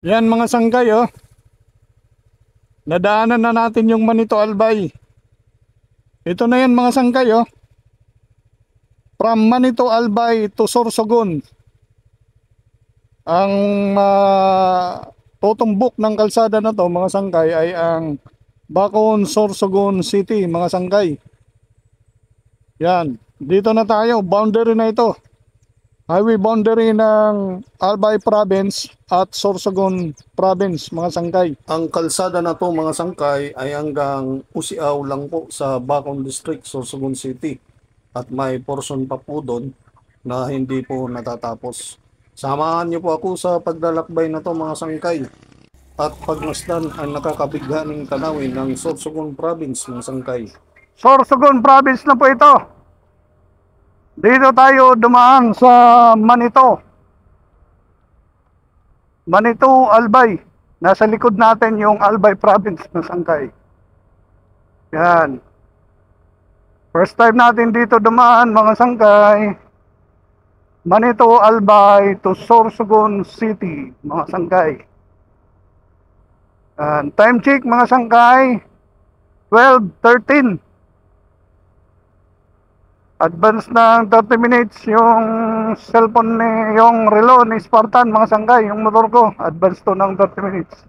Yan mga sanggay oh. Nadaanan na natin yung Manito Albay. Ito na yan mga sanggay oh. From Manito Albay to Sorsogon. Ang tutumbok ng kalsada na to mga sanggay ay ang Bacon, Sorsogon City mga sanggay. Yan. Dito na tayo. Boundary na ito. Highway boundary ng Albay Province at Sorsogon Province mga sangkay. Ang kalsada na to mga sangkay ay hanggang Usiaw lang po sa Bacon District, Sorsogon City. At may portion pa po doon na hindi po natatapos. Samahan niyo po ako sa paglalakbay na to mga sangkay. At pagmasdan ang nakakabighaning tanawin ng Sorsogon Province mga sangkay. Sorsogon Province na po ito. Dito tayo dumaan sa Manito Albay. Nasa likod natin yung Albay Province ng Sangkay. Yan. First time natin dito dumaan mga Sangkay. Manito Albay to Sorsogon City mga Sangkay. Yan. Time check mga Sangkay 12:13. Advance ng 30 minutes yung cellphone ni, yung relo ni Spartan mga sanggay, yung motor ko, advance to ng 30 minutes.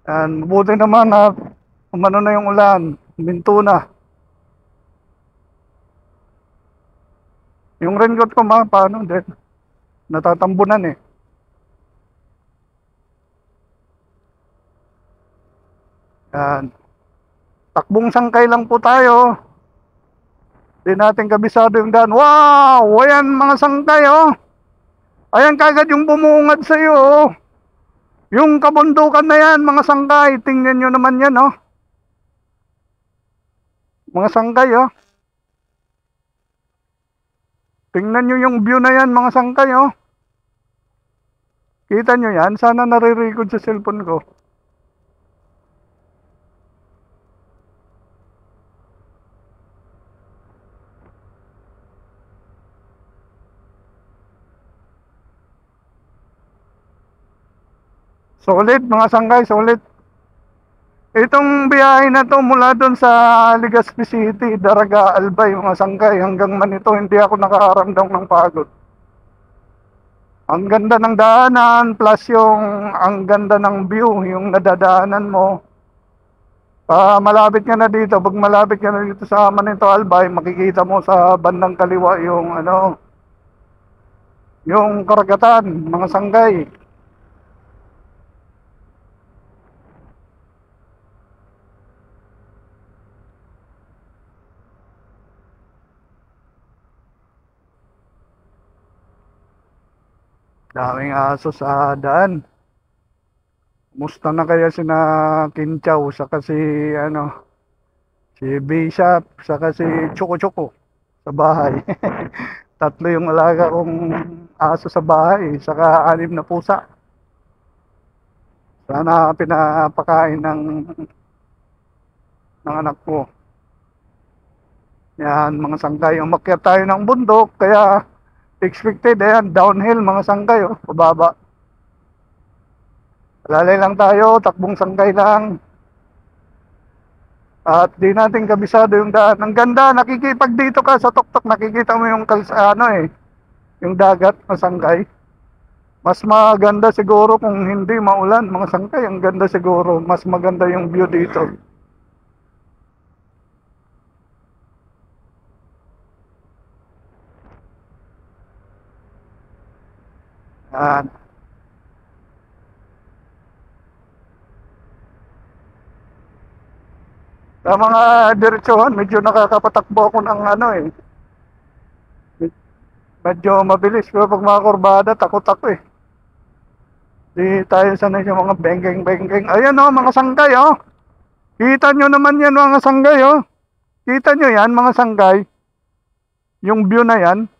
And mabuti naman at umano na yung ulan, minto na. Yung raincoat ko mga paano din, natatambunan eh. Yan. Takbong sangkay lang po tayo. Di natin kabisado yung daan. Wow! Ayan mga sangkay oh. Ayan kagad yung bumungad sa iyo oh. Yung kabundukan na yan mga sangkay. Tingnan nyo naman yan oh. Mga sangkay oh. Tingnan nyo yung view na yan mga sangkay oh. Kita nyo yan? Sana nare-record sa cellphone ko. Solid mga sangkay, solid. Itong biyahe na to mula doon sa Legazpi City, Daraga, Albay mga sangkay hanggang Manito, hindi ako nakaramdam ng pagod. Ang ganda ng daanan plus yung ang ganda ng view, yung nadadaanan mo. Malapit ka na dito, pag malapit ka na dito sa Manito Albay, makikita mo sa bandang kaliwa yung yung karagatan, mga sangkay. Daming aso sa daan. Musta na kaya sina Kinchaw, saka si Bishop, saka si Choco Choco sa bahay. Tatlo yung alaga kong aso sa bahay, saka 6 na pusa. Sana pinapakain ng anak ko. Yan mga sangkay, umakyat tayo ng bundok, kaya expected, ayan, downhill mga sangkay, oh, pababa. Lalay lang tayo, takbong sangkay lang. At di natin kabisado yung daan. Ang ganda, nakikipag dito ka sa tuktok, nakikita mo yung yung dagat na sangkay. Mas maganda siguro kung hindi maulan, mga sangkay, ang ganda siguro. Mas maganda yung view dito. Yan. Sa mga diretsuhan, medyo nakakapatakbo ako ng medyo mabilis. Pero pag mga kurbada, takot ako eh. Di tayo sanay sa mga bengkeng-bengkeng. Ayan oh, mga sangkay oh. Kita nyo naman yan mga sanggay oh. Kita nyo yan mga sanggay. Yung view na yan.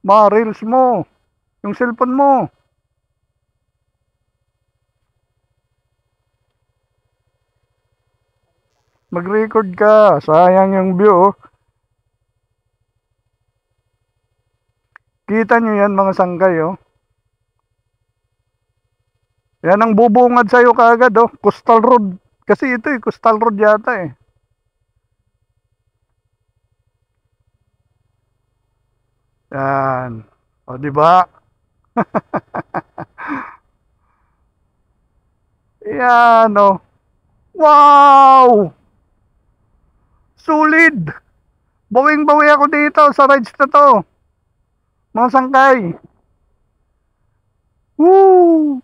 Ma-reels mo. Yung cellphone mo. Mag-record ka. Sayang yung view oh. Kita nyo yan mga sanggay oh. Yan ang bubungad sa'yo kaagad, oh. Coastal Road. Kasi ito eh, Coastal Road yata eh. Yan. O, di ba? Yan, oh. Wow! Solid! Bawing-bawi ako dito sa rides na to. Mga sangkay. Woo!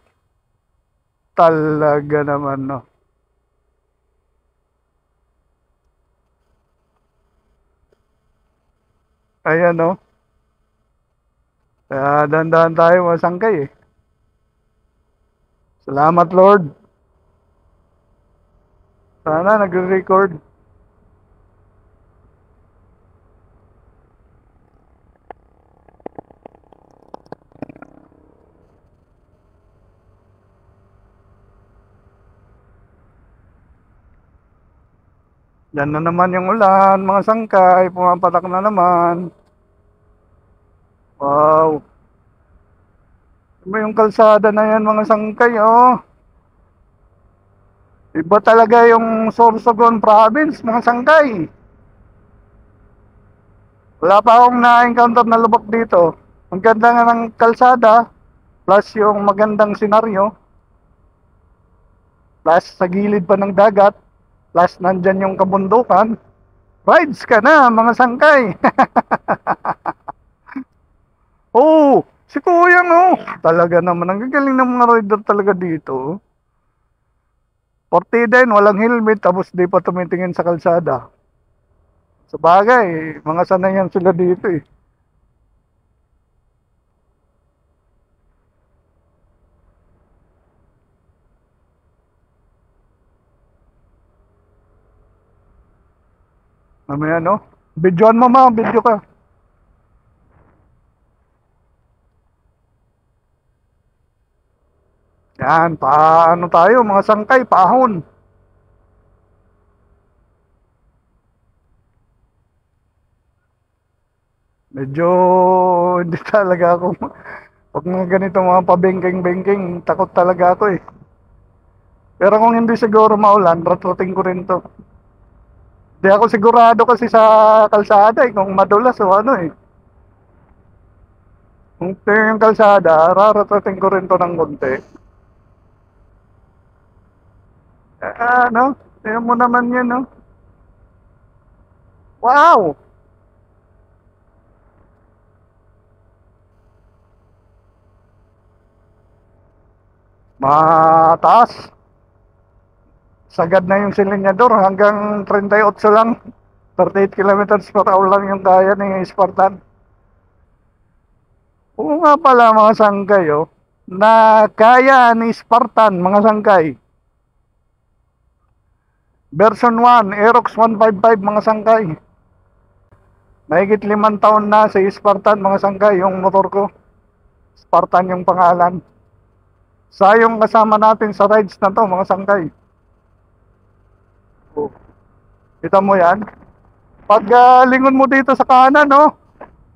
Talaga naman, no. Ayan, no. Kaya dahan-dahan tayo mga sangkay eh. Salamat, Lord. Sana nagre-record. Yan na naman yung ulan, mga sangkay. Pumapatak na naman. Wow. Iba yung kalsada na yan, mga sangkay, oh. Iba talaga yung Sorsogon province, mga sangkay. Wala pa akong na-encounter na lubak dito. Ang ganda nga ng kalsada, plus yung magandang senaryo, plus sa gilid pa ng dagat, plus nandyan yung kabundukan. Rides ka na, mga sangkay. Oh, si Kuya no. Talaga naman, ang gagaling ng mga rider talaga dito. Portida din, walang helmet, tapos di pa tumitingin sa kalsada. Sa bagay, mga sanayan sila dito eh. Mamaya no? Videoan mo ma, video ka. Yan, paano tayo mga sangkay, paahon. Medyo hindi talaga ako. Pag mga ganito mga pabengking-bengking, takot talaga ako eh. Pero kung hindi siguro maulan, ratrating ko rin to. Di ako sigurado kasi sa kalsada eh, kung madulas o ano eh. Kung ito yung kalsada, raratrating ko rin to ng konti. Ano? Tingnan mo naman yan, no? Wow! Mataas. Sagad na yung silinyador hanggang 38 lang. 38 kilometers per hour lang yung kaya ni Spartan. Oo nga pala mga sangkay, oh, na kaya ni Spartan, mga sangkay. Version 1, Aerox 155, mga sangkay. Mahigit 5 taon na si Spartan, mga sangkay, yung motor ko. Spartan yung pangalan. Sa yung kasama natin sa rides na to, mga sangkay. Oh, kita mo yan? Pag lingon mo dito sa kanan, no?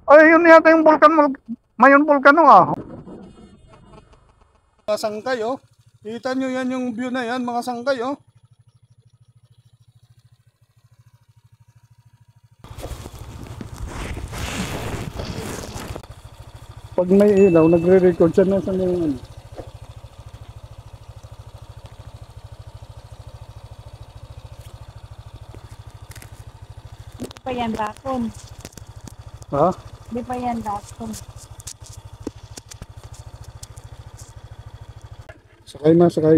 Ay, yun yata yung vulkan, Mayon Volcano ah. Mga sangkay, oh. Kita nyo yan yung view na yan, mga sangkay, oh. Pag may ilaw, nagre-record siya na sa mga ano. Di pa yan bakon. Ha? Di pa yan bakon. Sakay na, sakay.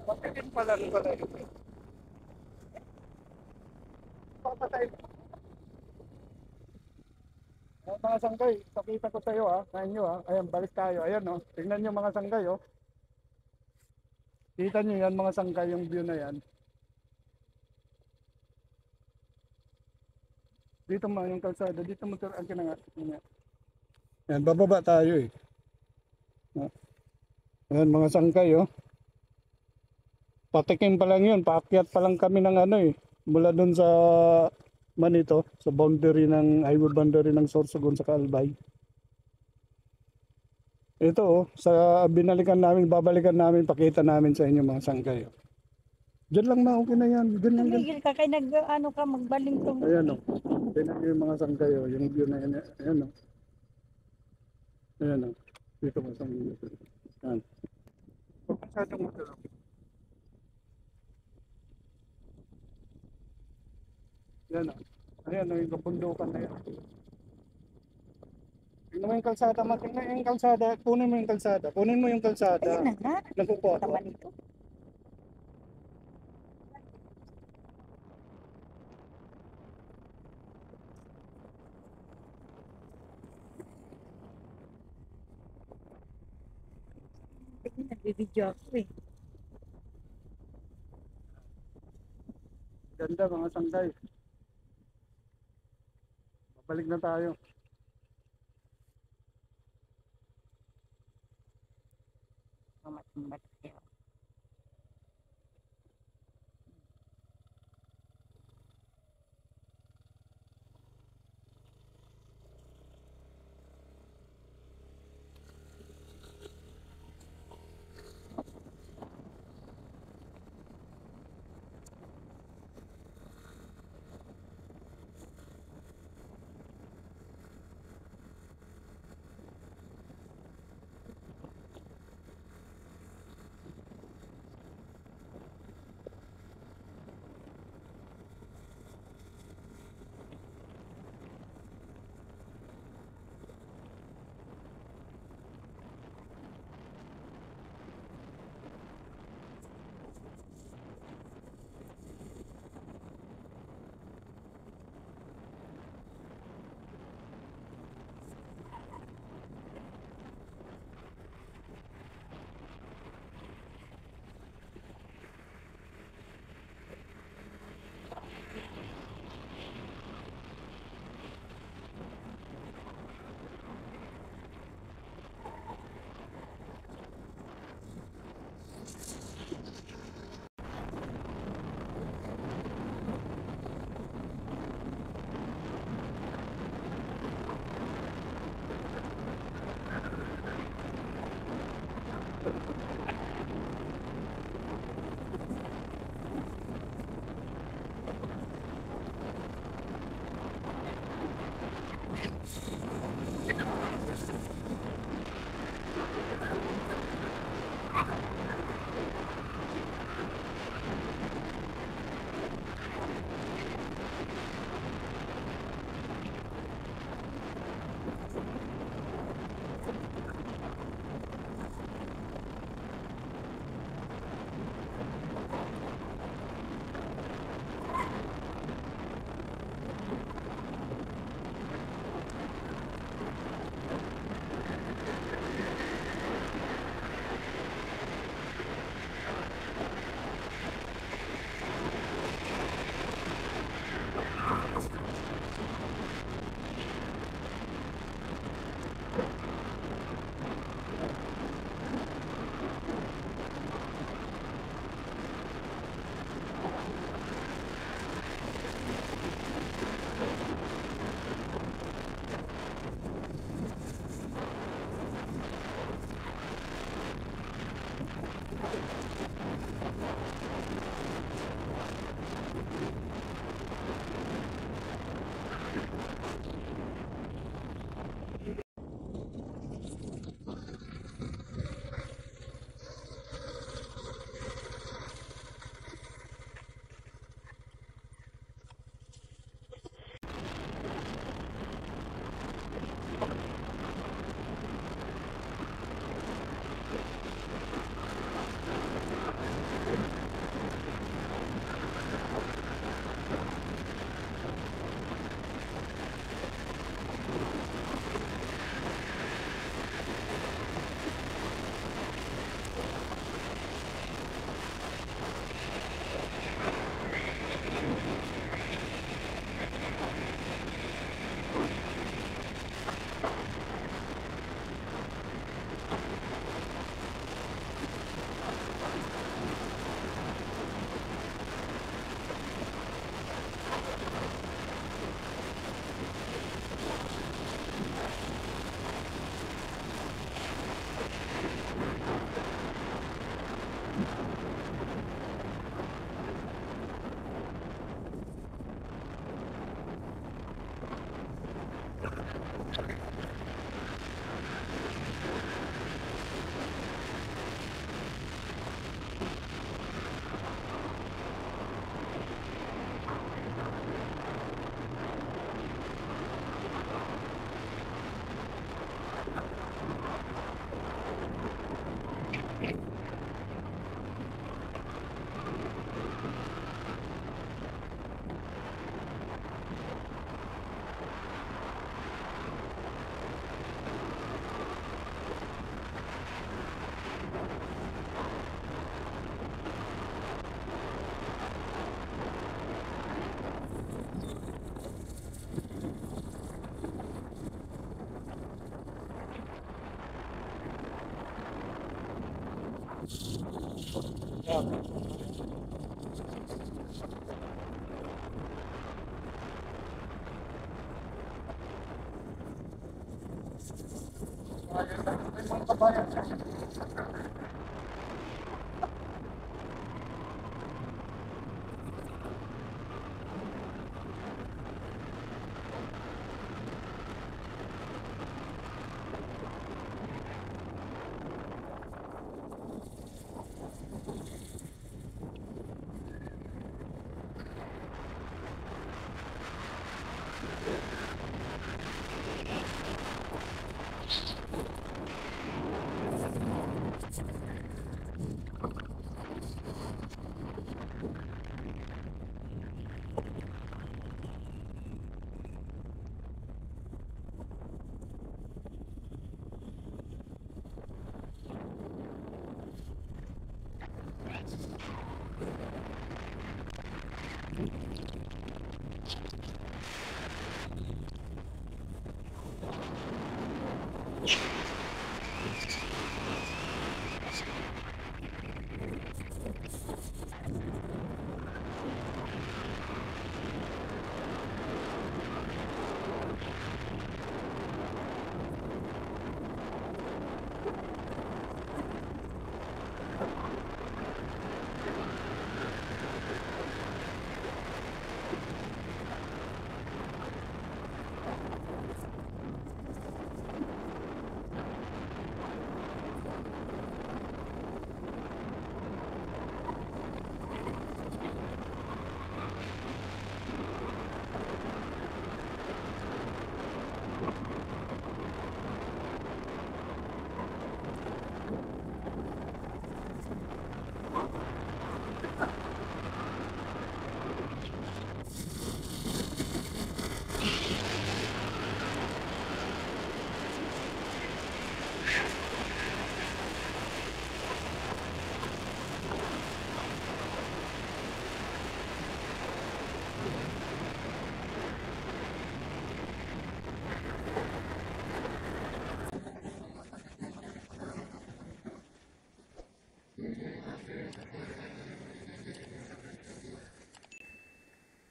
Pagkakin pala rin pala ito. Papatay. Mga sanggay, pakita ko sa iyo ha. Kain nyo ha. Ayan, balik tayo. Ayan no. Tingnan nyo mga sanggay oh. Kita nyo yan mga sanggay yung view na yan. Dito mga yung kalsada. Dito mo ang kinangat. Ayan, bababa tayo eh. Ayan mga sanggay oh. Patikim pa lang yun. Paakyat pa lang kami ng ano eh. Mula dun sa Manito. Sa boundary ng highway boundary ng Sorsogon sa Albay. Ito oh, sa binalikan namin, babalikan namin, pakita namin sa inyo mga sanggay. Oh. Diyan lang na, okay na yan. Diyan lang yan. Tumigil ka kay ano ka magbaling tong. Ayan oh. Tingnan yung mga sanggay oh, yung view na yan. Ayan oh. Ayan oh. Dito mga sanggay. Ayan. Huwag masyadong matulog. Ayan oh. Ayan oh, yung kabundukan na yan. Tingnan mo yung kalsada, matingnan yung kalsada. Kunin mo yung kalsada. Kunin mo yung kalsada. Ayan na nga. Nagkukuha ko. Tama nito. Nagbibideo ako eh. Ganda mga sanggay. Babalik na tayo. Mamat.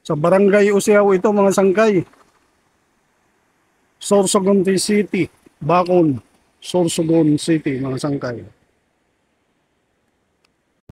Sa Barangay Usiao ito mga sangkay. Sorsogon City, Bacon, Sorsogon City mga sangkay.